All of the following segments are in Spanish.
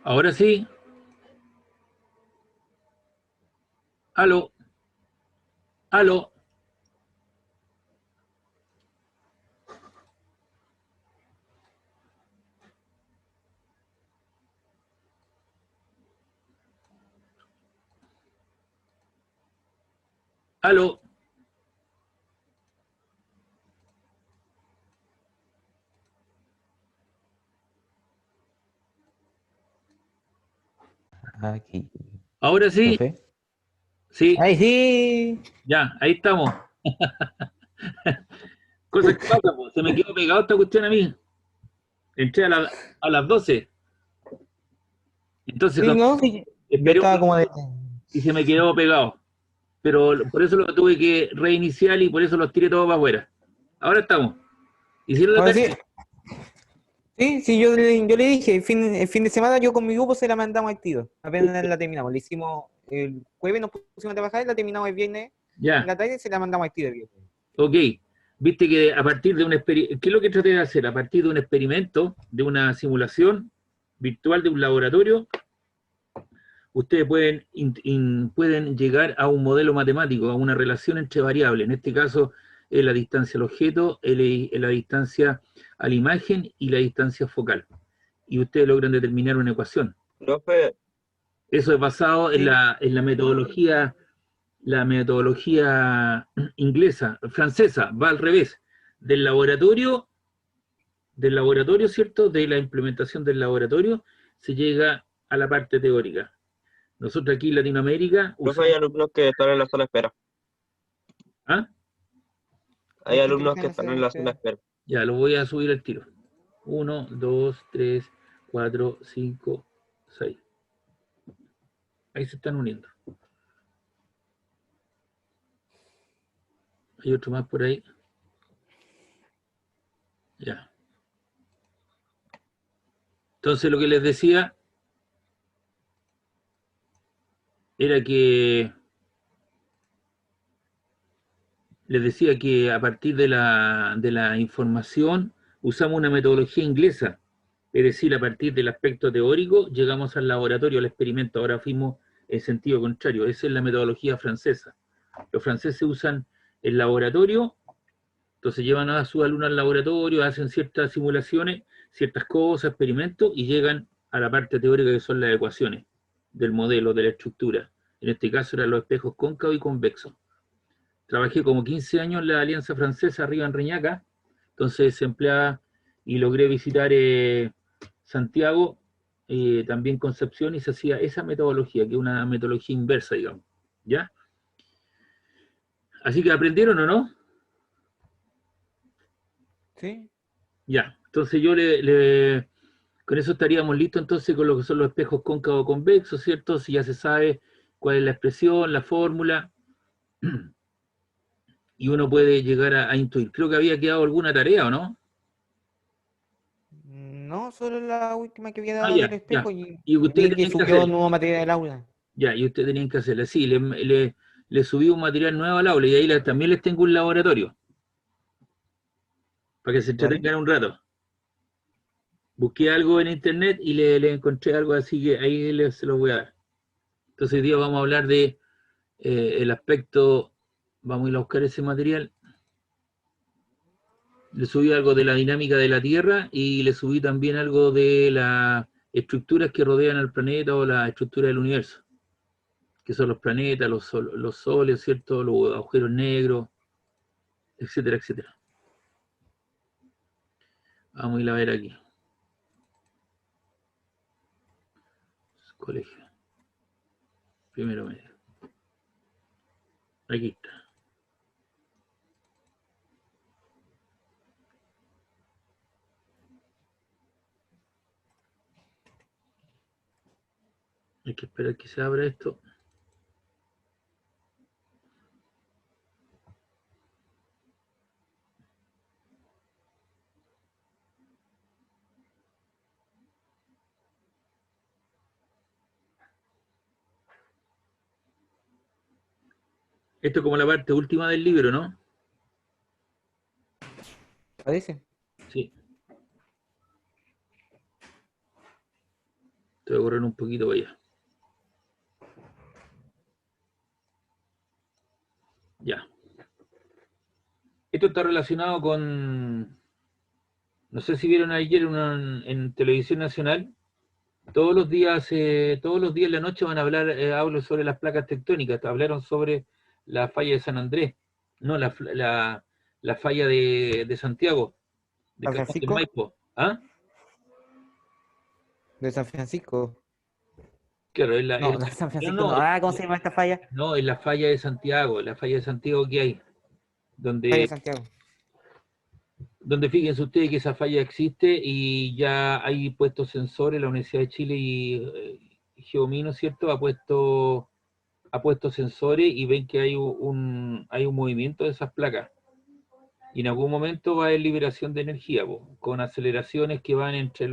Ahora sí. Aló, aló. Aló. Aquí, Ahora sí. profe. Sí, ¡Ay, sí! ya, ahí estamos. Cosas que pasan, po. Se me quedó pegado esta cuestión a mí. Entré a las 12. Entonces Sí, no, sí. Yo esperé un estaba como de... rato y se me quedó pegado. Pero por eso lo tuve que reiniciar y por eso los tiré todos para afuera. Ahora estamos. ¿Hicieron la Ahora sí, tarea? sí, sí, yo le dije, el fin de semana yo con mi grupo se la mandamos al tiro. Apenas la terminamos. Le hicimos el jueves, nos pusimos a trabajar y la terminamos el viernes en Ya, la tarde y se la mandamos al tiro el viernes. ok. Viste que a partir de un experimento, ¿qué es lo que traté de hacer? A partir de un experimento, de una simulación virtual de un laboratorio, ustedes pueden llegar a un modelo matemático, a una relación entre variables. En este caso, es la distancia al objeto, la distancia a la imagen y la distancia focal. Y ustedes logran determinar una ecuación. Profe, Eso es basado en Sí, la metodología inglesa, francesa, va al revés. Del laboratorio, del laboratorio, ¿cierto? De la implementación del laboratorio, se llega a la parte teórica. Nosotros aquí en Latinoamérica profe, hay usamos... alumnos que están en la sala de espera. ¿Ah? Hay hay gente que alumnos está que en la están sala en de la sala de espera. espera. Ya, lo voy a subir al tiro. 1, 2, 3, 4, 5, 6. Ahí se están uniendo. Hay otro más por ahí. Ya. Entonces lo que era que les decía que a partir de la información usamos una metodología inglesa, es decir, a partir del aspecto teórico llegamos al laboratorio, al experimento, ahora fuimos en sentido contrario, esa es la metodología francesa. Los franceses usan el laboratorio, entonces llevan a sus alumnos al laboratorio, hacen ciertas simulaciones, ciertas cosas, experimentos y llegan a la parte teórica que son las ecuaciones del modelo, de la estructura. En este caso eran los espejos cóncavos y convexos. Trabajé como 15 años en la Alianza Francesa arriba en Reñaca, entonces se empleaba y logré visitar Santiago, también Concepción, y se hacía esa metodología, que es una metodología inversa, digamos. ¿Ya? Así que aprendieron o no. Sí, Ya, entonces con eso estaríamos listos entonces con lo que son los espejos cóncavo convexos, ¿cierto? Si ya se sabe cuál es la expresión, la fórmula, y uno puede llegar a intuir. Creo que había quedado alguna tarea, ¿o no? no, solo la última que había Ah, dado ya, del ya. espejo y Y ustedes vi que tenían que subió hacerlo. nuevo material del aula. Ya, y ustedes tenían que hacerlo. Sí, le subí un material nuevo al aula y ahí también les tengo un laboratorio para que se ¿Vale? entretengan un rato. Busqué algo en internet y le encontré algo así que ahí se los voy a dar. Entonces hoy día vamos a hablar de el aspecto, vamos a ir a buscar ese material. Le subí algo de la dinámica de la Tierra y le subí también algo de las estructuras que rodean al planeta o la estructura del universo, que son los planetas, los soles, ¿cierto? Los agujeros negros, etcétera, etcétera. Vamos a ir a ver aquí. Colegio. Primero medio. Aquí está. Hay que esperar que se abra esto. Esto es como la parte última del libro, ¿no? ¿Parece? Sí. Te voy a correr un poquito para allá. Ya. Esto está relacionado con, no sé si vieron ayer en Televisión Nacional, todos los días en la noche van a hablar, hablo sobre las placas tectónicas, hablaron sobre la falla de San Andrés, no, la falla de Santiago, de ¿San Cajón del Francisco? Maipo. ¿Ah? ¿De San Francisco? Claro, No, de San no, Francisco no. no, Ah, ¿cómo se llama esta falla? no, es la falla de Santiago que hay, Falla de donde Santiago. fíjense ustedes que esa falla existe y ya hay puestos sensores, la Universidad de Chile y Geomino, ¿cierto? Ha puesto sensores y ven que hay un movimiento de esas placas. Y en algún momento va a haber liberación de energía, po, con aceleraciones que van entre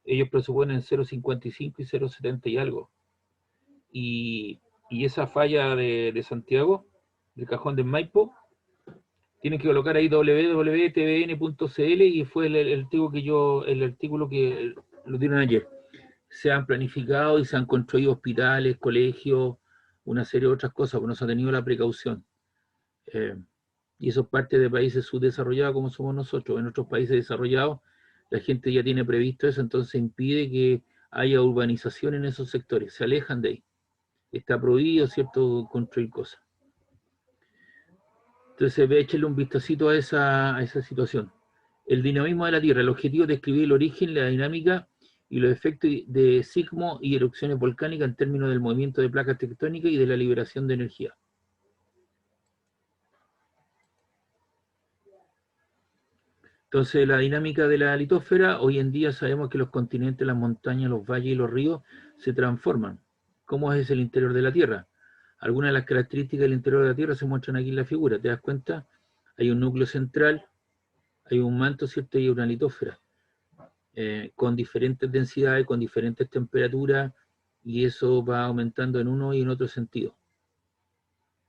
ellos presuponen 0,55 y 0,70 y algo. Y esa falla de Santiago, del Cajón del Maipo, tienen que colocar ahí www.tvn.cl y fue el artículo que lo dieron ayer. Se han planificado y se han construido hospitales, colegios, una serie de otras cosas, pero no se ha tenido la precaución. Y eso es parte de países subdesarrollados como somos nosotros. En otros países desarrollados la gente ya tiene previsto eso, entonces impide que haya urbanización en esos sectores, se alejan de ahí. Está prohibido, ¿cierto?, construir cosas. Entonces, échale un vistacito a esa situación. El dinamismo de la Tierra, el objetivo es describir el origen, la dinámica y los efectos de sismos y erupciones volcánicas en términos del movimiento de placas tectónicas y de la liberación de energía. Entonces, la dinámica de la litósfera, hoy en día sabemos que los continentes, las montañas, los valles y los ríos se transforman. ¿Cómo es el interior de la Tierra? Algunas de las características del interior de la Tierra se muestran aquí en la figura. ¿Te das cuenta? Hay un núcleo central, hay un manto, ¿cierto? Y una litósfera, con diferentes densidades, con diferentes temperaturas, y eso va aumentando en uno y en otro sentido.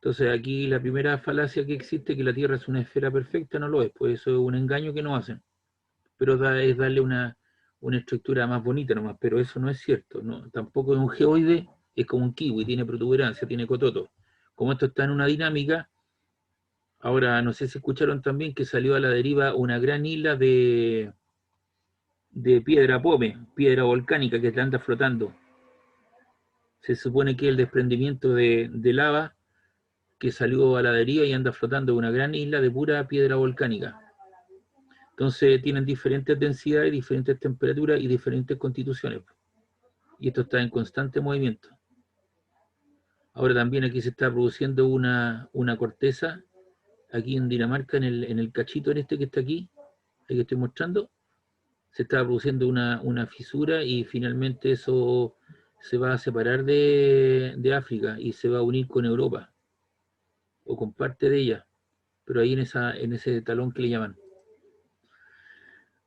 Entonces aquí la primera falacia que existe, que la Tierra es una esfera perfecta, no lo es, pues eso es un engaño que nos hacen. Pero es darle una estructura más bonita nomás, pero eso no es cierto, no, tampoco es un geoide, es como un kiwi, tiene protuberancia, tiene cototo. Como esto está en una dinámica, ahora no sé si escucharon también que salió a la deriva una gran isla de piedra pome, piedra volcánica que anda flotando. Se supone que el desprendimiento de lava que salió a la deriva y anda flotando en una gran isla de pura piedra volcánica. Entonces tienen diferentes densidades, diferentes temperaturas y diferentes constituciones. Y esto está en constante movimiento. Ahora también aquí se está produciendo una corteza, aquí en Dinamarca, en el cachito en este que está aquí, el que estoy mostrando, se está produciendo una fisura y finalmente eso se va a separar de África y se va a unir con Europa, o con parte de ella, pero ahí en ese talón que le llaman.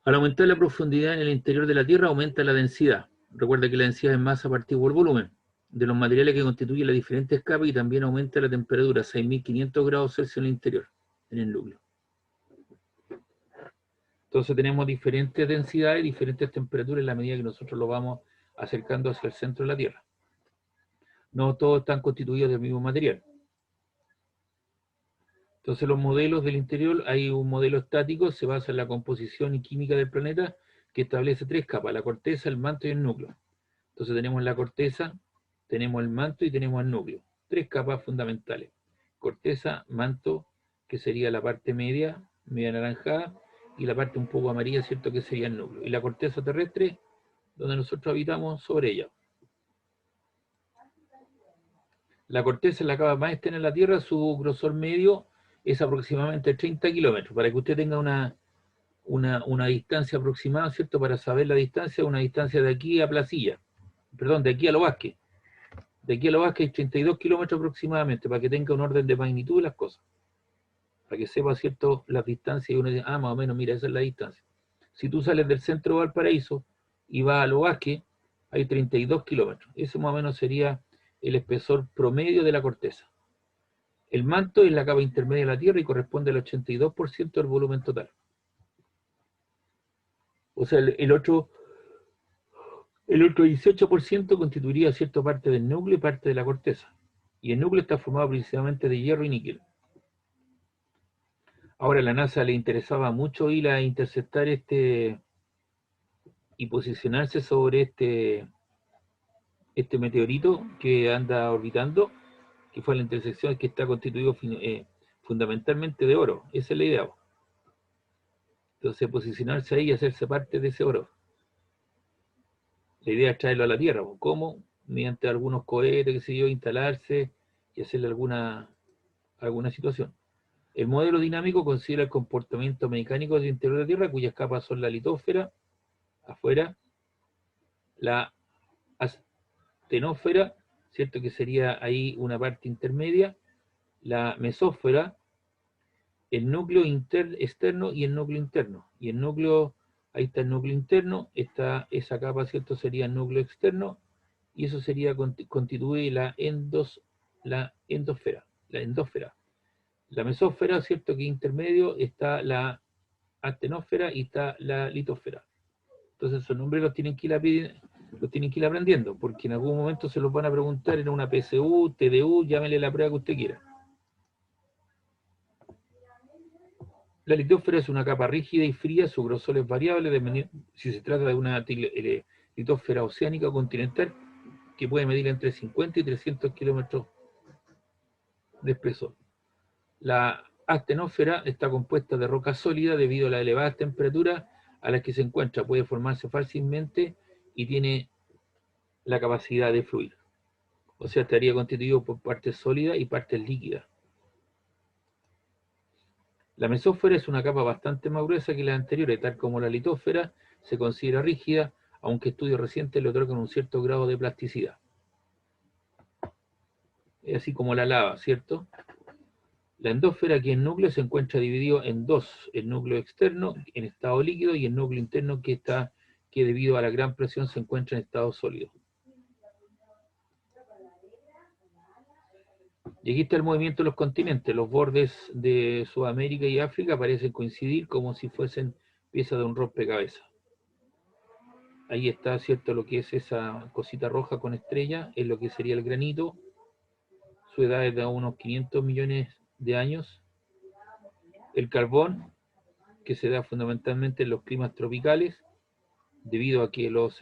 Al aumentar la profundidad en el interior de la Tierra, aumenta la densidad. Recuerda que la densidad es masa partido por volumen de los materiales que constituyen las diferentes capas, y también aumenta la temperatura, 6.500 grados Celsius en el interior, en el núcleo. Entonces tenemos diferentes densidades, diferentes temperaturas en la medida que nosotros lo vamos acercando hacia el centro de la Tierra. No todos están constituidos del mismo material. Entonces los modelos del interior, hay un modelo estático, se basa en la composición y química del planeta, que establece 3 capas, la corteza, el manto y el núcleo. Entonces tenemos la corteza, tenemos el manto y tenemos el núcleo. 3 capas fundamentales. Corteza, manto, que sería la parte media anaranjada, y la parte un poco amarilla, ¿cierto?, que sería el núcleo. Y la corteza terrestre, donde nosotros habitamos sobre ella. La corteza es la capa más externa de la Tierra, su grosor medio es aproximadamente 30 kilómetros, para que usted tenga una distancia aproximada, ¿cierto? Para saber la distancia, una distancia de aquí a Placilla, perdón, de aquí a Los Vázquez. De aquí a Los Vázquez hay 32 kilómetros aproximadamente, para que tenga un orden de magnitud de las cosas. Para que sepa, ¿cierto?, las distancias, y uno dice, ah, más o menos, mira, esa es la distancia. Si tú sales del centro de Valparaíso y vas a Los Vázquez, hay 32 kilómetros. Ese más o menos sería el espesor promedio de la corteza. El manto es la capa intermedia de la Tierra y corresponde al 82% del volumen total. O sea, el otro El otro 18% constituiría cierta parte del núcleo y parte de la corteza. Y el núcleo está formado principalmente de hierro y níquel. Ahora a la NASA le interesaba mucho ir a interceptar y posicionarse sobre este meteorito que anda orbitando, que fue la intersección que está constituido fundamentalmente de oro. Esa es la idea. Entonces posicionarse ahí y hacerse parte de ese oro. La idea es traerlo a la Tierra. ¿Cómo? Mediante algunos cohetes, qué sé yo, instalarse y hacerle alguna situación. El modelo dinámico considera el comportamiento mecánico del interior de la Tierra, cuyas capas son la litósfera, afuera, la astenósfera, ¿cierto? Que sería ahí una parte intermedia, la mesósfera, el núcleo externo y el núcleo interno. Y el núcleo, ahí está el núcleo interno, está esa capa, ¿cierto? Sería el núcleo externo, y eso sería constituir la endosfera. La mesósfera, ¿cierto? Que intermedio está la astenósfera y está la litósfera. Entonces esos nombres los tienen que ir aprendiendo, porque en algún momento se los van a preguntar en una PSU, TDU, llámele la prueba que usted quiera. La litósfera es una capa rígida y fría, su grosor es variable, si se trata de una litósfera oceánica o continental, que puede medir entre 50 y 300 kilómetros de espesor. La astenósfera está compuesta de roca sólida debido a las elevadas temperaturas a las que se encuentra. Puede formarse fácilmente y tiene la capacidad de fluir. O sea, estaría constituido por partes sólidas y partes líquidas. La mesósfera es una capa bastante más gruesa que la anterior, tal como la litósfera, se considera rígida, aunque estudios recientes le otorgan un cierto grado de plasticidad. Es así como la lava, ¿cierto? La endosfera, aquí en núcleo, se encuentra dividido en dos: el núcleo externo en estado líquido y el núcleo interno que debido a la gran presión se encuentra en estado sólido. Y aquí está el movimiento de los continentes. Los bordes de Sudamérica y África parecen coincidir como si fuesen piezas de un rompecabezas. Ahí está, ¿cierto? Lo que es esa cosita roja con estrella, es lo que sería el granito. Su edad es de unos 500 millones de años. El carbón, que se da fundamentalmente en los climas tropicales, debido a que los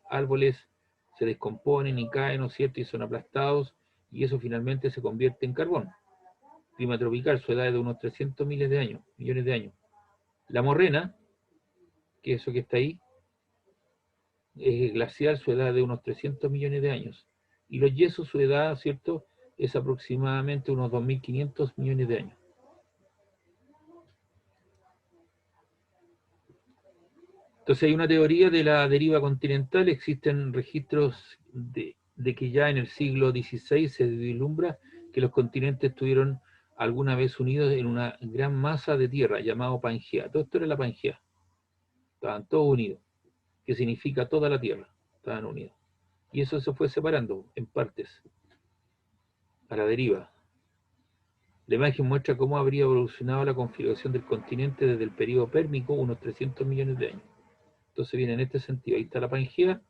árboles se descomponen y caen, ¿no es cierto?, y son aplastados, y eso finalmente se convierte en carbón. Clima tropical, su edad es de unos 300 millones de años. La morrena, que es eso que está ahí, es glacial, su edad es de unos 300 millones de años. Y los yesos, su edad, ¿cierto?, es aproximadamente unos 2.500 millones de años. Entonces hay una teoría de la deriva continental. Existen registros de que ya en el siglo XVI se vislumbra que los continentes estuvieron alguna vez unidos en una gran masa de tierra llamado Pangea. Todo esto era la Pangea. Estaban todos unidos, que significa toda la tierra. Estaban unidos. Y eso se fue separando en partes, a la deriva. La imagen muestra cómo habría evolucionado la configuración del continente desde el periodo pérmico, unos 300 millones de años. Entonces viene en este sentido. Ahí está la Pangea,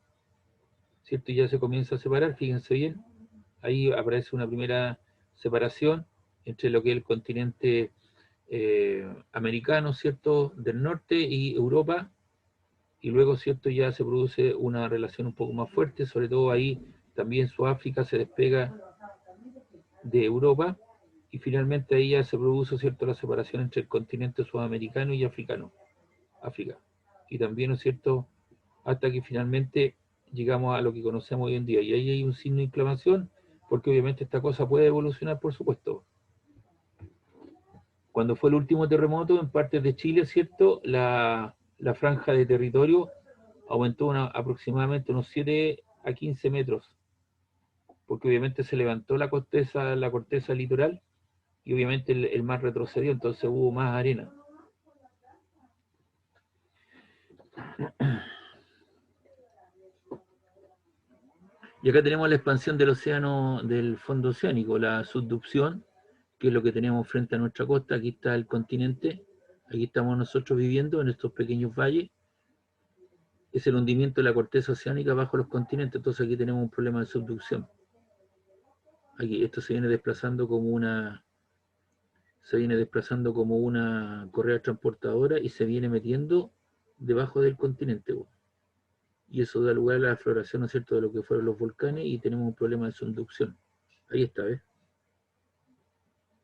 ¿cierto? Y ya se comienza a separar, fíjense bien. Ahí aparece una primera separación entre lo que es el continente americano, ¿cierto?, del norte, y Europa. Y luego, ¿cierto?, ya se produce una relación un poco más fuerte, sobre todo ahí también Sudáfrica se despega de Europa, y finalmente ahí ya se produce, ¿cierto?, la separación entre el continente sudamericano y africano, África. Y también, ¿no es cierto?, hasta que finalmente llegamos a lo que conocemos hoy en día. Y ahí hay un signo de inflamación, porque obviamente esta cosa puede evolucionar, por supuesto. Cuando fue el último terremoto en partes de Chile, ¿cierto?, la franja de territorio aumentó aproximadamente unos 7 a 15 metros, porque obviamente se levantó la corteza litoral, y obviamente el mar retrocedió, entonces hubo más arena. Y acá tenemos la expansión del océano, del fondo oceánico, la subducción, que es lo que tenemos frente a nuestra costa. Aquí está el continente, aquí estamos nosotros viviendo en estos pequeños valles. es el hundimiento de la corteza oceánica bajo los continentes. Entonces aquí tenemos un problema de subducción. Aquí esto se viene desplazando como una correa transportadora y se viene metiendo debajo del continente. Y eso da lugar a la afloración, ¿no es cierto?, de lo que fueron los volcanes y tenemos un problema de subducción. Ahí está, ¿ves?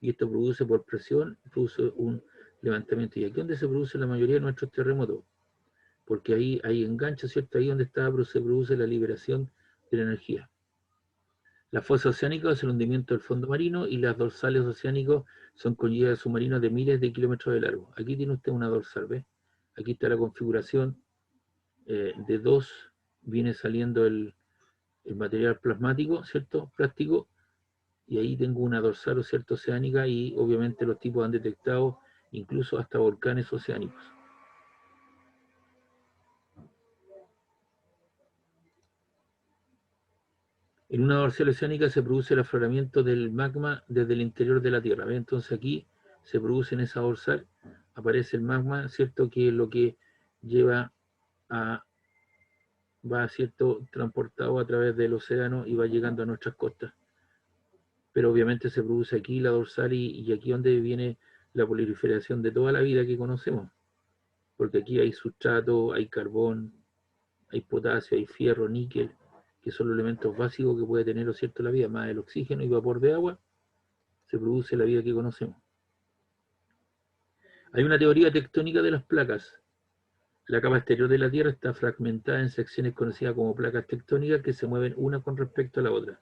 Y esto produce por presión, produce un levantamiento. Y aquí es donde se produce la mayoría de nuestros terremotos, porque ahí hay enganche, ¿cierto? Ahí donde se produce la liberación de la energía. La fosa oceánica es el hundimiento del fondo marino y las dorsales oceánicos son conllevadas submarinos de miles de kilómetros de largo. Aquí tiene usted una dorsal, ¿ves? Aquí está la configuración de dos, viene saliendo el material plasmático, ¿cierto? Plástico, y ahí tengo una dorsal, ¿cierto?, oceánica, y obviamente los tipos han detectado incluso hasta volcanes oceánicos. En una dorsal oceánica se produce el afloramiento del magma desde el interior de la Tierra. ¿Ve? Entonces aquí se produce en esa dorsal, aparece el magma, ¿cierto?, que es lo que lleva va, ¿cierto?, transportado a través del océano y va llegando a nuestras costas. Pero obviamente se produce aquí la dorsal y aquí donde viene la proliferación de toda la vida que conocemos. Porque aquí hay sustrato, hay carbón, hay potasio, hay fierro, níquel, que son los elementos básicos que puede tener, ¿no es cierto?, la vida, más el oxígeno y vapor de agua, se produce la vida que conocemos. Hay una teoría tectónica de las placas. La capa exterior de la Tierra está fragmentada en secciones conocidas como placas tectónicas que se mueven una con respecto a la otra.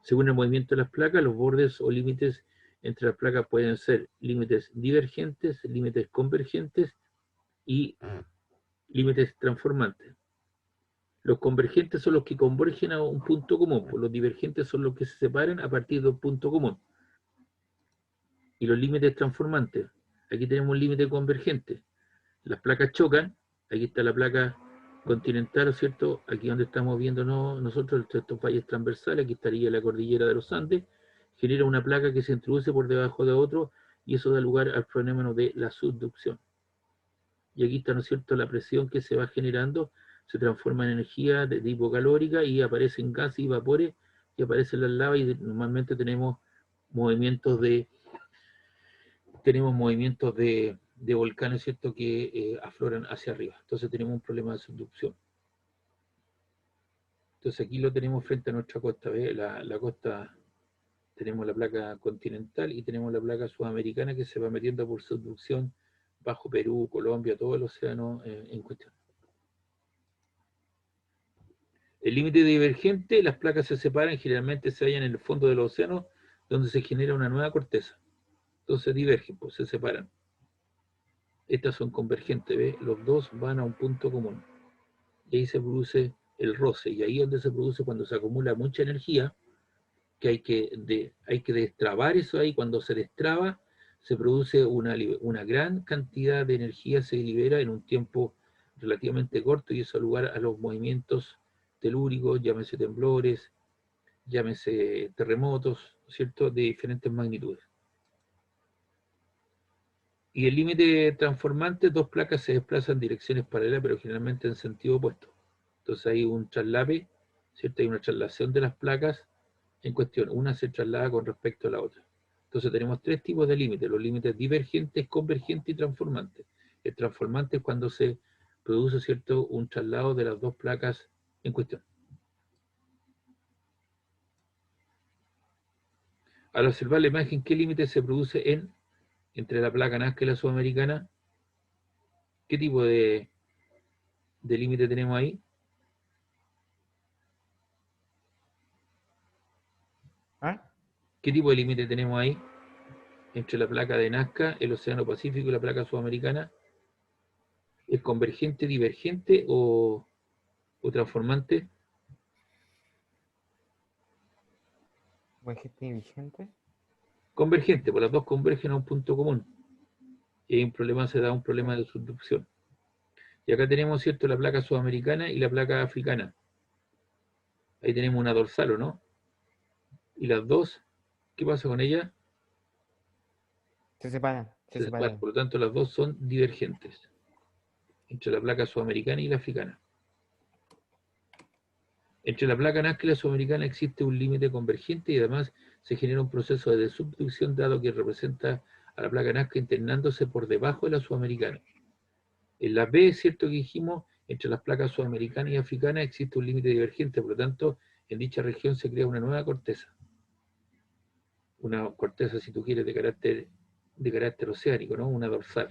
Según el movimiento de las placas, los bordes o límites entre las placas pueden ser límites divergentes, límites convergentes y límites transformantes. Los convergentes son los que convergen a un punto común, pues los divergentes son los que se separan a partir de un punto común. Y los límites transformantes, aquí tenemos un límite convergente. Las placas chocan, aquí está la placa continental, ¿cierto? Aquí donde estamos viendo nosotros estos valles transversales, aquí estaría la cordillera de los Andes, genera una placa que se introduce por debajo de otro y eso da lugar al fenómeno de la subducción. Y aquí está, ¿no es cierto?, la presión que se va generando, se transforma en energía de tipo calórica y aparecen gases y vapores y aparecen las lavas y normalmente tenemos movimientos de volcanes, ¿cierto?, que afloran hacia arriba. Entonces tenemos un problema de subducción. Entonces aquí lo tenemos frente a nuestra costa, ¿ve? La costa, tenemos la placa continental y tenemos la placa sudamericana que se va metiendo por subducción bajo Perú, Colombia, todo el océano en cuestión. El límite divergente, las placas se separan, generalmente se hallan en el fondo del océano, donde se genera una nueva corteza. Entonces divergen, pues se separan. Estas son convergentes, ¿ves? Los dos van a un punto común. Y ahí se produce el roce, y ahí es donde se produce cuando se acumula mucha energía, que hay que destrabar eso ahí. Cuando se destraba, se produce una gran cantidad de energía, se libera en un tiempo relativamente corto, y eso da lugar a los movimientos telúricos, llámese temblores, llámese terremotos, ¿cierto?, de diferentes magnitudes. Y el límite transformante, dos placas se desplazan en direcciones paralelas, pero generalmente en sentido opuesto. Entonces hay un traslape, ¿cierto? Hay una traslación de las placas en cuestión. Una se traslada con respecto a la otra. Entonces tenemos tres tipos de límites: los límites divergentes, convergentes y transformantes. El transformante es cuando se produce, ¿cierto?, un traslado de las dos placas en cuestión. Al observar la imagen, ¿qué límite se produce entre la placa Nazca y la sudamericana? ¿Qué tipo de límite tenemos ahí? ¿Ah? ¿Qué tipo de límite tenemos ahí entre la placa de Nazca, el Océano Pacífico y la placa sudamericana? ¿Es convergente, divergente o transformante? Convergente vigente. Convergente, pues las dos convergen a un punto común. Y hay un problema, se da un problema de subducción. Y acá tenemos, ¿cierto?, la placa sudamericana y la placa africana. Ahí tenemos una dorsal, ¿o no? Y las dos, ¿qué pasa con ellas? Se separan, se Se separan. separan. Por lo tanto, las dos son divergentes entre la placa sudamericana y la africana. Entre la placa Nazca y la sudamericana existe un límite convergente y además se genera un proceso de desubducción dado que representa a la placa Nazca internándose por debajo de la sudamericana. En la B es cierto que dijimos, entre las placas sudamericanas y africanas existe un límite divergente, por lo tanto, en dicha región se crea una nueva corteza. Una corteza, si tú quieres, de carácter oceánico, ¿no? Una dorsal.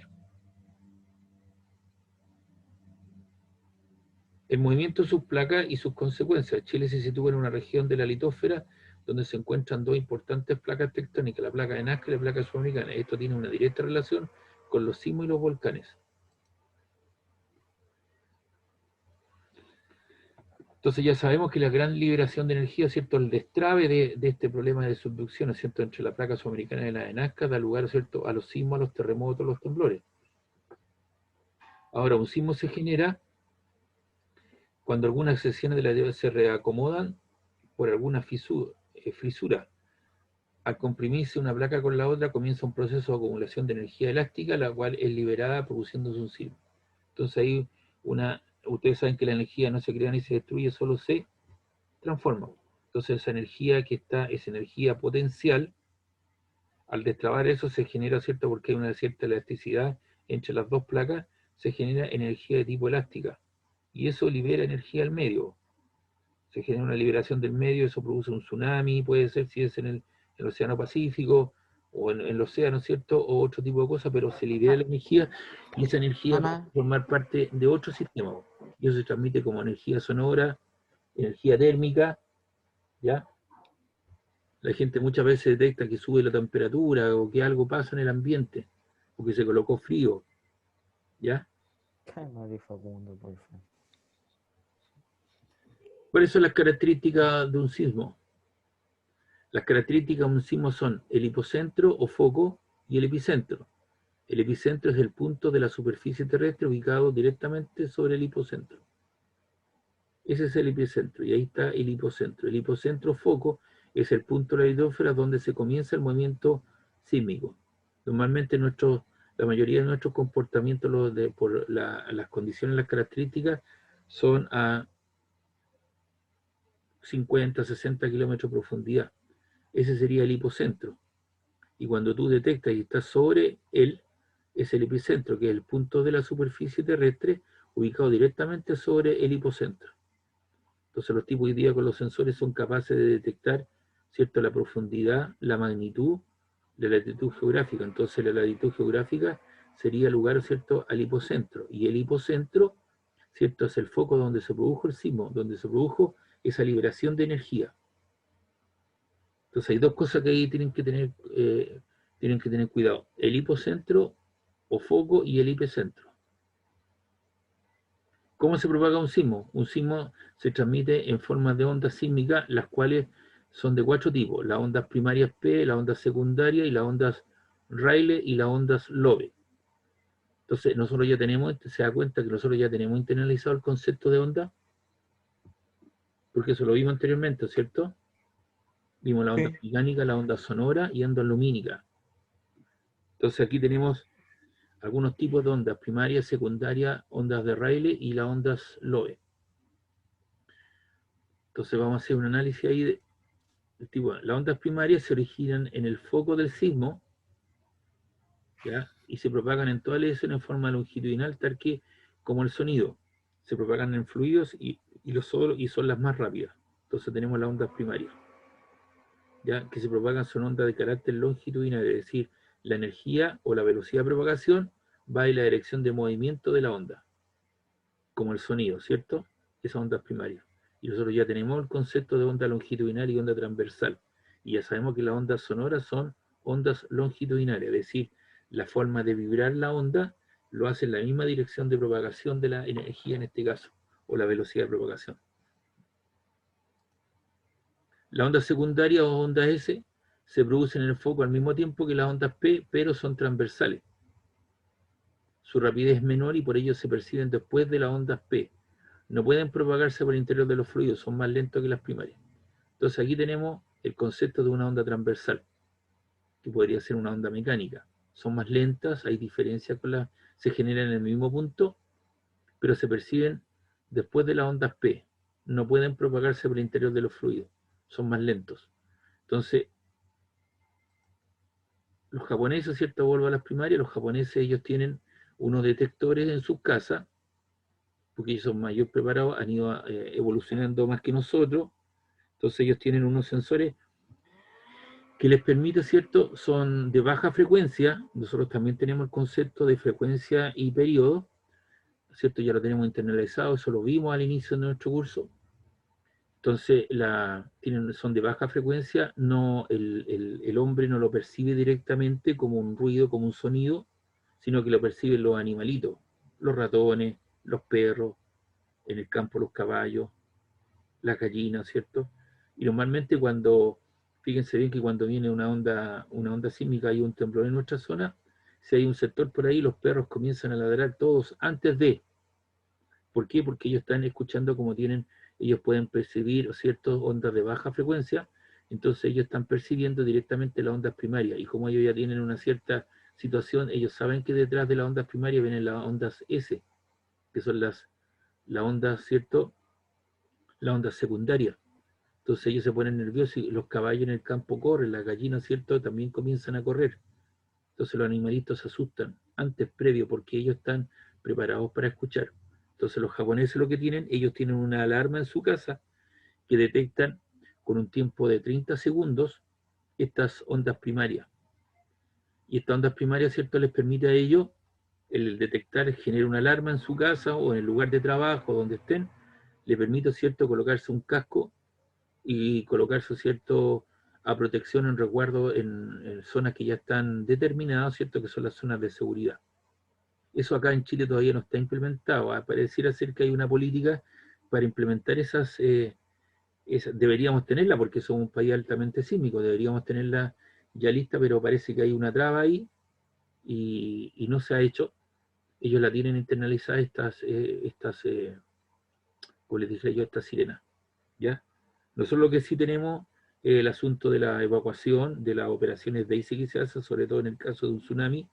El movimiento de sus placas y sus consecuencias. Chile se sitúa en una región de la litósfera donde se encuentran dos importantes placas tectónicas, la placa de Nazca y la placa sudamericana. Esto tiene una directa relación con los sismos y los volcanes. Entonces ya sabemos que la gran liberación de energía, ¿cierto? El destrave de este problema de subducción, ¿cierto? Entre la placa sudamericana y la de Nazca da lugar, ¿cierto? A los sismos, a los terremotos, a los temblores. Ahora, un sismo se genera cuando algunas secciones de la Tierra se reacomodan por alguna fisura. Al comprimirse una placa con la otra, comienza un proceso de acumulación de energía elástica, la cual es liberada produciéndose un sismo. Entonces ahí ustedes saben que la energía no se crea ni se destruye, solo se transforma. Entonces esa energía que está, esa energía potencial, al destrabar eso se genera, ¿cierto? Porque hay una cierta elasticidad entre las dos placas, se genera energía de tipo elástica. Y eso libera energía al medio. Se genera una liberación del medio, eso produce un tsunami, puede ser si es en el Océano Pacífico o en el océano, ¿cierto? O otro tipo de cosas, pero se libera la energía y esa energía va a formar parte de otro sistema. Y eso se transmite como energía sonora, energía térmica, ¿ya? La gente muchas veces detecta que sube la temperatura o que algo pasa en el ambiente, o que se colocó frío, ¿ya? Cálmate, Facundo, por favor. ¿Cuáles son las características de un sismo? Las características de un sismo son el hipocentro o foco y el epicentro. El epicentro es el punto de la superficie terrestre ubicado directamente sobre el hipocentro. Ese es el epicentro y ahí está el hipocentro. El hipocentro foco es el punto de la litósfera donde se comienza el movimiento sísmico. Normalmente la mayoría de nuestros comportamientos por las condiciones, las características, son a 50, 60 kilómetros de profundidad. Ese sería el hipocentro. Y cuando tú detectas y estás sobre él, es el epicentro, que es el punto de la superficie terrestre ubicado directamente sobre el hipocentro. Entonces los tipos hoy día con los sensores son capaces de detectar, ¿cierto?, la profundidad, la magnitud, la latitud geográfica. Entonces la latitud geográfica sería el lugar, ¿cierto?, al hipocentro. Y el hipocentro, ¿cierto?, es el foco donde se produjo el sismo, donde se produjo esa liberación de energía. Entonces hay dos cosas que ahí tienen que tener cuidado. El hipocentro o foco y el epicentro. ¿Cómo se propaga un sismo? Un sismo se transmite en forma de ondas sísmicas, las cuales son de 4 tipos: las ondas primarias P, las ondas secundarias y las ondas Rayleigh y las ondas Lobe. Entonces nosotros ya tenemos, se da cuenta que nosotros ya tenemos internalizado el concepto de onda, porque eso lo vimos anteriormente, ¿cierto? Vimos la onda mecánica, la onda sonora y onda lumínica. Entonces aquí tenemos algunos tipos de ondas, primarias, secundarias, ondas de Rayleigh y las ondas Lobe. Entonces vamos a hacer un análisis ahí del tipo. Las ondas primarias se originan en el foco del sismo, ¿ya? Y se propagan en toda la dirección en forma longitudinal, tal que como el sonido. Se propagan en fluidos y son las más rápidas. Entonces tenemos las ondas primarias, ¿ya? Que se propagan, son ondas de carácter longitudinal, es decir, la energía o la velocidad de propagación va en la dirección de movimiento de la onda, como el sonido, ¿cierto? Esas ondas primarias. Y nosotros ya tenemos el concepto de onda longitudinal y onda transversal. Y ya sabemos que las ondas sonoras son ondas longitudinales, es decir, la forma de vibrar la onda lo hace en la misma dirección de propagación de la energía en este caso, o la velocidad de propagación. La onda secundaria o onda S se producen en el foco al mismo tiempo que las ondas P, pero son transversales. Su rapidez es menor y por ello se perciben después de las ondas P. No pueden propagarse por el interior de los fluidos, son más lentos que las primarias. Entonces aquí tenemos el concepto de una onda transversal, que podría ser una onda mecánica. Son más lentas, hay diferencias se generan en el mismo punto, pero se perciben después de las ondas P, no pueden propagarse por el interior de los fluidos, son más lentos. Entonces, los japoneses, ¿cierto? Vuelvo a las primarias, los japoneses ellos tienen unos detectores en sus casas, porque ellos son mayor preparados, han ido evolucionando más que nosotros, entonces ellos tienen unos sensores que les permite, ¿cierto? Son de baja frecuencia, nosotros también tenemos el concepto de frecuencia y periodo, ¿cierto? Ya lo tenemos internalizado, eso lo vimos al inicio de nuestro curso. Entonces, son de baja frecuencia, no, el hombre no lo percibe directamente como un ruido, como un sonido, sino que lo perciben los animalitos, los ratones, los perros, en el campo los caballos, las gallinas, ¿cierto? Y normalmente fíjense bien que cuando viene una onda sísmica y un temblor en nuestra zona, si hay un sector por ahí, los perros comienzan a ladrar todos antes de. ¿Por qué? Porque ellos están escuchando como ellos pueden percibir ciertas ondas de baja frecuencia, entonces ellos están percibiendo directamente las ondas primarias, y como ellos ya tienen una cierta situación, ellos saben que detrás de las ondas primarias vienen las ondas S, que son las ondas, ¿cierto? Las ondas secundarias. Entonces ellos se ponen nerviosos y los caballos en el campo corren, las gallinas, ¿cierto? También comienzan a correr. Entonces los animalitos se asustan antes, previo, porque ellos están preparados para escuchar. Entonces los japoneses lo que tienen, ellos tienen una alarma en su casa que detectan con un tiempo de 30 segundos estas ondas primarias. Y estas ondas primarias, ¿cierto? Les permite a ellos, el detectar, genera una alarma en su casa o en el lugar de trabajo, donde estén, le permite, ¿cierto?, colocarse un casco y colocarse, ¿cierto?, a protección en resguardo en zonas que ya están determinadas, ¿cierto?, que son las zonas de seguridad. Eso acá en Chile todavía no está implementado. Pareciera ser que hay una política para implementar deberíamos tenerla porque somos un país altamente sísmico, deberíamos tenerla ya lista, pero parece que hay una traba ahí y no se ha hecho. Ellos la tienen internalizada, como les dije yo, estas sirenas, ¿ya? Nosotros lo que sí tenemos es el asunto de la evacuación, de las operaciones de ICE que se hacen, sobre todo en el caso de un tsunami,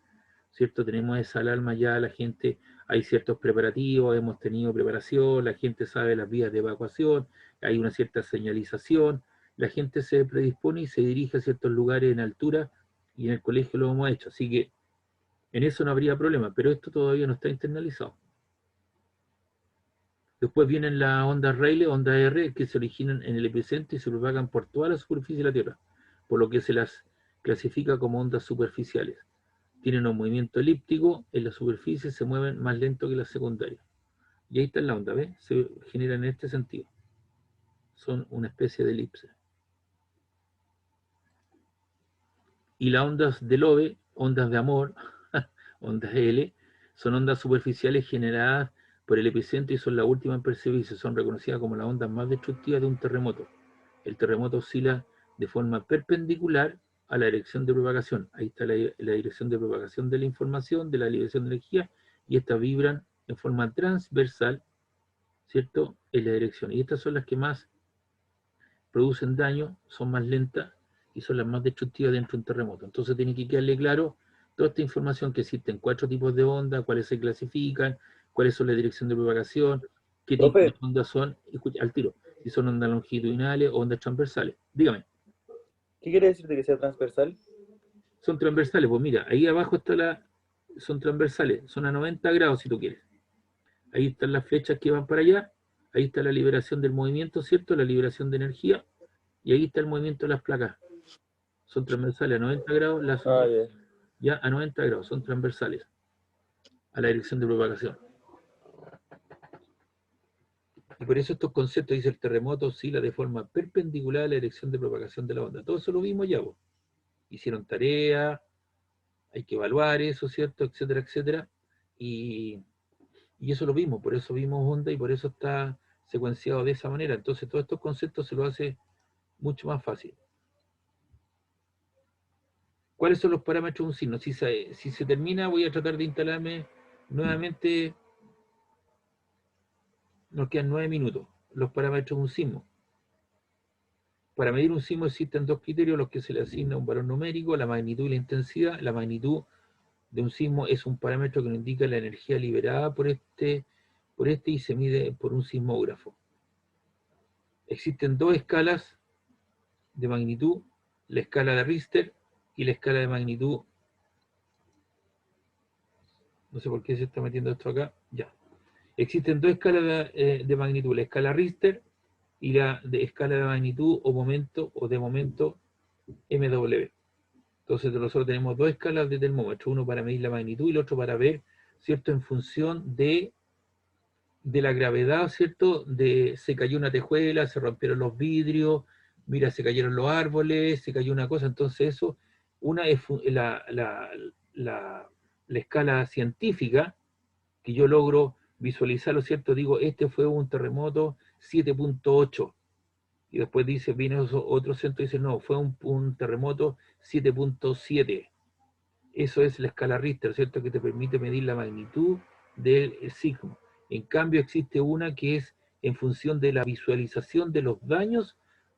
¿cierto? Tenemos esa alarma ya, la gente, hay ciertos preparativos, hemos tenido preparación, la gente sabe las vías de evacuación, hay una cierta señalización, la gente se predispone y se dirige a ciertos lugares en altura, y en el colegio lo hemos hecho, así que en eso no habría problema, pero esto todavía no está internalizado. Después vienen las ondas Rayleigh, ondas R, que se originan en el epicentro y se propagan por toda la superficie de la Tierra, por lo que se las clasifica como ondas superficiales. Tienen un movimiento elíptico, en la superficie se mueven más lento que las secundarias. Y ahí está la onda, ¿ves? Se generan en este sentido. Son una especie de elipse. Y las ondas de Love, ondas de amor, ondas L, son ondas superficiales generadas por el epicentro y son las últimas en percibirse. Son reconocidas como las ondas más destructivas de un terremoto. El terremoto oscila de forma perpendicular a la dirección de propagación. Ahí está la dirección de propagación de la información, de la liberación de energía, y estas vibran en forma transversal, ¿cierto?, en la dirección. Y estas son las que más producen daño, son más lentas y son las más destructivas dentro de un terremoto. Entonces tiene que quedarle claro toda esta información, que existen 4 tipos de ondas, cuáles se clasifican, cuáles son la dirección de propagación, qué tipo de Profe, ondas son, escucha, al tiro, si son ondas longitudinales o ondas transversales. Dígame. ¿qué quiere decir de que sea transversal? Son transversales, pues mira, ahí abajo son transversales, son a 90 grados si tú quieres. Ahí están las flechas que van para allá, ahí está la liberación del movimiento, ¿cierto? La liberación de energía, y ahí está el movimiento de las placas. Son transversales a 90 grados, Ah, ya. ya a 90 grados, son transversales a la dirección de propagación. Y por eso estos conceptos, dice el terremoto, oscila de forma perpendicular a la dirección de propagación de la onda. Todo eso lo vimos ya, vos. Hicieron tarea, hay que evaluar eso, ¿cierto? Etcétera, etcétera. Y eso lo vimos, por eso vimos onda y por eso está secuenciado de esa manera. Entonces todos estos conceptos se lo hace mucho más fácil. ¿Cuáles son los parámetros de un signo? Si se termina, voy a tratar de instalarme nuevamente. Nos quedan 9 minutos. Los parámetros de un sismo. Para medir un sismo existen 2 criterios, los que se le asigna un valor numérico, la magnitud y la intensidad. La magnitud de un sismo es un parámetro que nos indica la energía liberada por este y se mide por un sismógrafo. Existen dos escalas de magnitud, la escala de Richter y la escala de magnitud. No sé por qué se está metiendo esto acá. Ya. Existen dos escalas de magnitud, la escala Richter y la de escala de magnitud o de momento MW. Entonces nosotros tenemos dos escalas de termómetro, uno para medir la magnitud y el otro para ver, ¿cierto? En función de la gravedad, ¿cierto? Se cayó una tejuela, se rompieron los vidrios, mira, se cayeron los árboles, se cayó una cosa, entonces eso, una es la escala científica, que yo logro visualizarlo, ¿cierto? Digo, este fue un terremoto 7.8, y después viene otro centro y dice, no, fue un terremoto 7.7. Eso es la escala Richter, ¿cierto? Que te permite medir la magnitud del sismo. En cambio, existe una que es en función de la visualización de los daños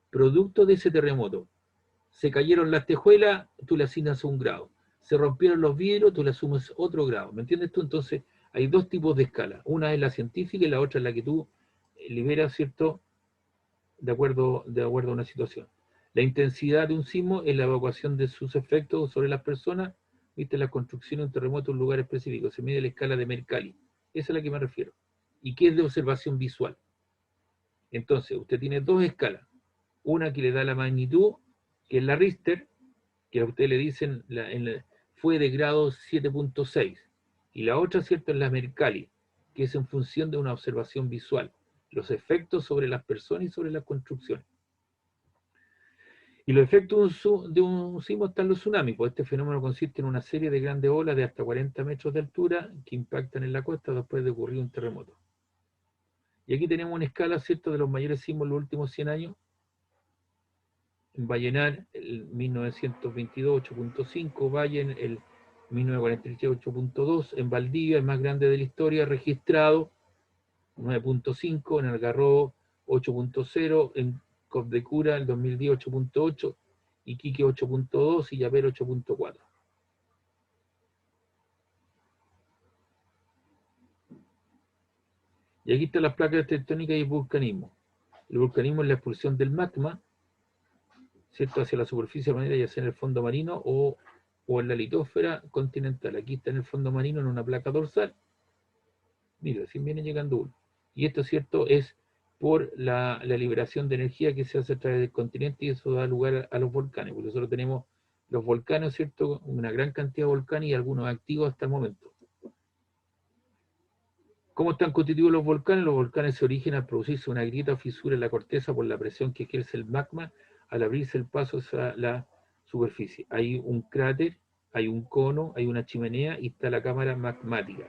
producto de ese terremoto. Se cayeron las tejuelas, tú le asignas 1 grado. Se rompieron los vidrios, tú le asumes otro grado. ¿Me entiendes tú? Entonces, hay dos tipos de escala. Una es la científica y la otra es la que tú liberas, ¿cierto? De acuerdo a una situación. La intensidad de un sismo es la evacuación de sus efectos sobre las personas, viste, la construcción de un terremoto en un lugar específico, se mide la escala de Mercalli, esa es a la que me refiero, y que es de observación visual. Entonces, usted tiene dos escalas, una que le da la magnitud, que es la Richter, que a usted le dicen fue de grado 7.6, y la otra, ¿cierto?, es la Mercalli, que es en función de una observación visual, los efectos sobre las personas y sobre las construcciones. Y los efectos de un sismo están los tsunamis, pues este fenómeno consiste en una serie de grandes olas de hasta 40 metros de altura que impactan en la costa después de ocurrir un terremoto. Y aquí tenemos una escala, ¿cierto?, de los mayores sismos en los últimos 100 años. En Vallenar, el 1922, 8.5, Valle, el 1943, 8.2, en Valdivia, el más grande de la historia, registrado, 9.5, en Algarrobo, 8.0, en Copdecura, el 2010, 8.8, Iquique 8.2 y Yapel 8.4. Y aquí están las placas tectónicas y el vulcanismo. El vulcanismo es la expulsión del magma, ¿cierto?, hacia la superficie de la manera, ya sea en el fondo marino o en la litósfera continental. Aquí está en el fondo marino, en una placa dorsal. Mira, así viene llegando uno. Y esto, ¿cierto?, es por la liberación de energía que se hace a través del continente, y eso da lugar a los volcanes, porque nosotros tenemos los volcanes, ¿cierto?, una gran cantidad de volcanes y algunos activos hasta el momento. ¿Cómo están constituidos los volcanes? Los volcanes se originan al producirse una grieta o fisura en la corteza por la presión que ejerce el magma al abrirse el paso hacia la superficie. Hay un cráter, hay un cono, hay una chimenea y está la cámara magmática.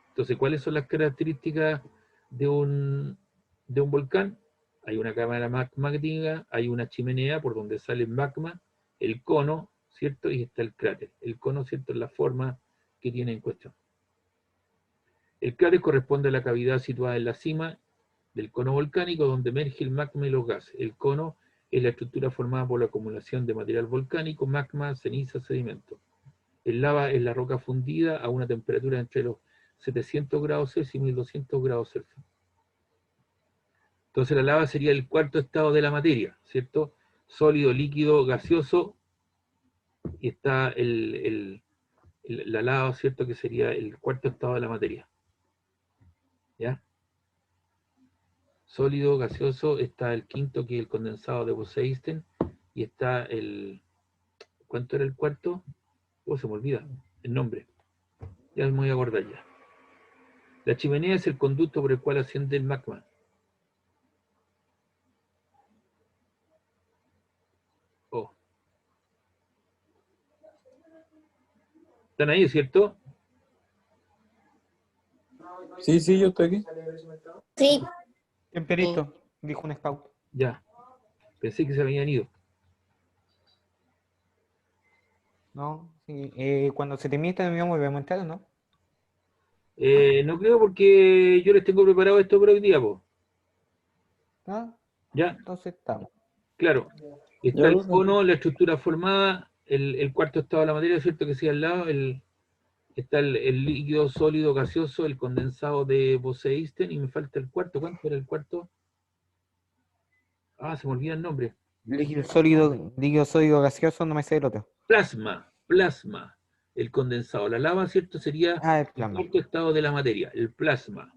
Entonces, ¿cuáles son las características de un volcán? Hay una cámara magmática, hay una chimenea por donde sale el magma, el cono, ¿cierto? Y está el cráter. El cono, ¿cierto?, es la forma que tiene en cuestión. El cráter corresponde a la cavidad situada en la cima del cono volcánico donde emerge el magma y los gases. El cono es la estructura formada por la acumulación de material volcánico, magma, ceniza, sedimento. El lava es la roca fundida a una temperatura entre los 700 grados Celsius y 1200 grados Celsius. Entonces la lava sería el cuarto estado de la materia, ¿cierto? Sólido, líquido, gaseoso, y está la lava, ¿cierto?, que sería el cuarto estado de la materia. ¿Ya? Sólido, gaseoso, está el quinto, que es el condensado de Bose-Einstein, y está el... ¿Cuánto era el cuarto? Oh, se me olvida el nombre. Ya me voy a acordar ya. La chimenea es el conducto por el cual asciende el magma. Oh. ¿Están ahí, cierto? Sí, sí, yo estoy aquí. Sí, Temperito, dijo un scout. Ya. Pensé que se habían ido. No, sí. Cuando se termine esta reunión volvemos a entrar, ¿no? No creo, porque yo les tengo preparado esto para hoy día, po. Ah, Ya, entonces estamos. claro. Está Ya, el pues, cono, la estructura formada, el cuarto estado de la materia, ¿cierto?, que sigue al lado, está el líquido, sólido, gaseoso, el condensado de Bose-Einstein, y me falta el cuarto. ¿Cuánto era el cuarto? Ah, se me olvida el nombre. Líquido sólido, líquido sólido gaseoso, no me sé el otro. Plasma. El condensado. La lava, ¿cierto? Sería Ah, el el plasma. cuarto estado de la materia, el plasma.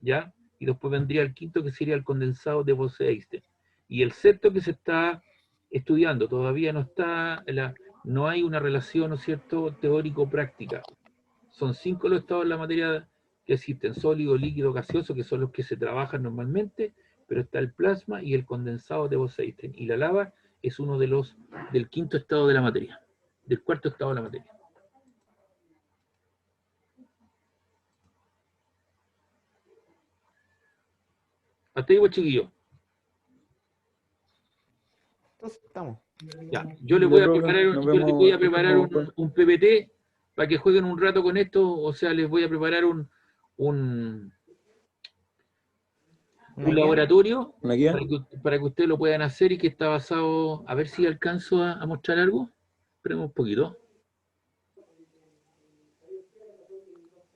¿Ya? Y después vendría el quinto, que sería el condensado de Bose-Einstein. Y el sexto que se está estudiando, todavía no está, no hay una relación, ¿no es cierto?, teórico-práctica. Son 5 los estados de la materia que existen: sólido, líquido, gaseoso, que son los que se trabajan normalmente, pero está el plasma y el condensado de Bose-Einstein. Y la lava es uno de los del quinto estado de la materia, del cuarto estado de la materia. Hasta ahí, pues, chiquillos. Entonces estamos. Ya, yo les Ya, voy a profe, preparar, nos yo les vemos voy a el preparar próximo jueves. un PPT para que jueguen un rato con esto. O sea, les voy a preparar un ¿Una guía? laboratorio ¿Una guía? para que ustedes lo puedan hacer, y que está basado, a ver si alcanzo a mostrar algo. Esperemos un poquito.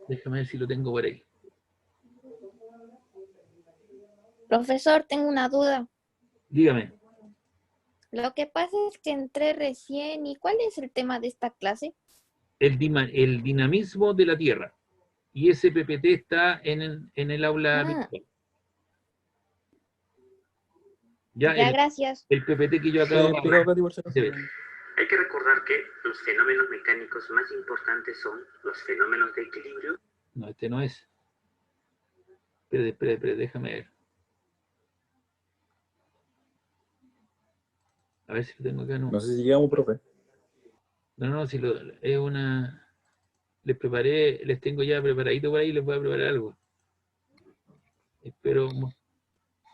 Déjame ver si lo tengo por ahí. Profesor, tengo una duda. Dígame. Lo que pasa es que entré recién. ¿Y cuál es el tema de esta clase? El dinamismo de la Tierra. Y ese PPT está en el aula Ah, virtual. Ya, ya, gracias. el PPT que yo ¿Está acabo de explicado, Katy, por si acaso? se ve. Hay que recordar que los fenómenos mecánicos más importantes son los fenómenos de equilibrio. No, este no es. Espérate, déjame ver. A ver si lo tengo acá. No sé si llegamos, profe. No, si es una... Les preparé, les tengo ya preparadito por ahí, les voy a preparar algo. Espero...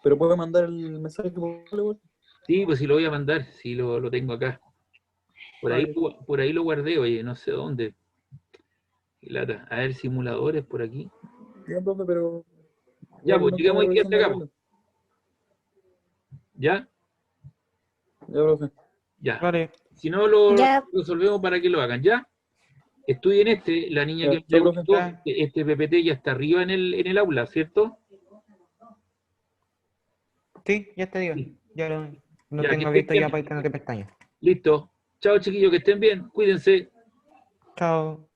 Pero puede mandar el mensaje por favor. Sí, pues sí lo voy a mandar, sí lo tengo acá. Por ahí, Vale. por ahí lo guardé, oye, no sé dónde. Qué lata. A ver, simuladores por aquí. Ya, profe, pero Ya, igual pues no llegamos estamos aquí hasta revisando acá, la pues. tabla. ¿Ya? Ya, profe. Ya. Vale. Si no lo Ya. resolvemos para que lo hagan, ¿ya? Estudien la niña Ya, que me chao, profe. preguntó, este PPT ya está arriba en el aula, ¿cierto? Sí, ya te digo. Sí. Ya lo Ya, que tengo estén abierto ya bien. para que no te pestañas. Listo. Chao, chiquillos, que estén bien. Cuídense. Chao.